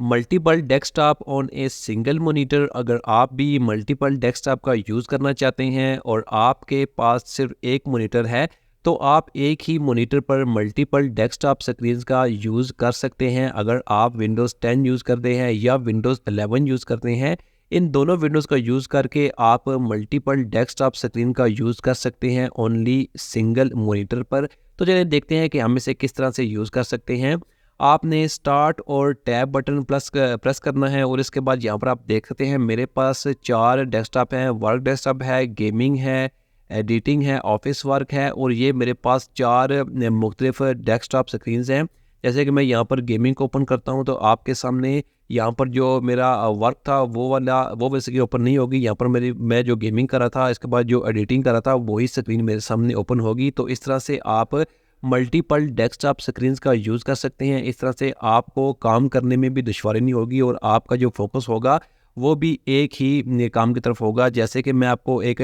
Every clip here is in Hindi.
Multiple desktop on a single monitor. अगर आप भी मल्टीपल डेस्कटॉप का यूज़ करना चाहते हैं और आपके पास सिर्फ एक मॉनिटर है, तो आप एक ही मॉनिटर पर मल्टीपल डेस्कटॉप स्क्रीन्स का यूज़ कर सकते हैं। अगर आप विंडोज़ 10 यूज़ करते हैं या विंडोज़ 11 यूज़ करते हैं, इन दोनों विंडोज़ का यूज़ करके आप मल्टीपल डेस्कटॉप स्क्रीन का यूज़ कर सकते हैं ओनली सिंगल मॉनिटर पर। तो चलिए देखते हैं कि हम इसे किस तरह से यूज़ कर सकते हैं। आपने स्टार्ट और टैब बटन प्रेस करना है और इसके बाद यहाँ पर आप देख सकते हैं मेरे पास 4 डेस्कटॉप हैं। वर्क डेस्कटॉप है, गेमिंग है, एडिटिंग है, ऑफिस वर्क है और ये मेरे पास 4 मुख्तलिफ डेस्कटॉप स्क्रीन्स हैं। जैसे कि मैं यहाँ पर गेमिंग को ओपन करता हूँ तो आपके सामने यहाँ पर जो मेरा वर्क था वो वैसे कि ओपन नहीं होगी। यहाँ पर मैं जो गेमिंग कर रहा था, इसके बाद जो एडिटिंग कर रहा था, वही स्क्रीन मेरे सामने ओपन होगी। तो इस तरह से आप मल्टीपल डेस्कटॉप स्क्रीन्स का यूज़ कर सकते हैं। इस तरह से आपको काम करने में भी दुश्वारी नहीं होगी और आपका जो फोकस होगा वो भी एक ही काम की तरफ होगा। जैसे कि मैं आपको एक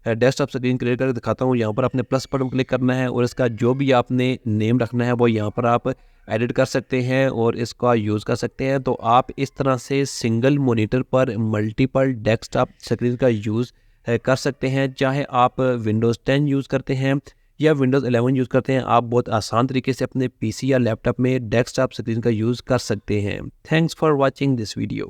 डेस्कटॉप स्क्रीन क्रिएट करके दिखाता हूँ। यहाँ पर आपने प्लस बटन क्लिक करना है और इसका जो भी आपने नेम रखना है वो यहाँ पर आप एडिट कर सकते हैं और इसका यूज़ कर सकते हैं। तो आप इस तरह से सिंगल मॉनिटर पर मल्टीपल डेस्कटॉप स्क्रीन का यूज़ कर सकते हैं। चाहे आप विंडोज़ 10 यूज़ करते हैं या विंडोज़ 11 यूज़ करते हैं, आप बहुत आसान तरीके से अपने पीसी या लैपटॉप में डेस्कटॉप स्क्रीन का यूज़ कर सकते हैं। Thanks for watching this video.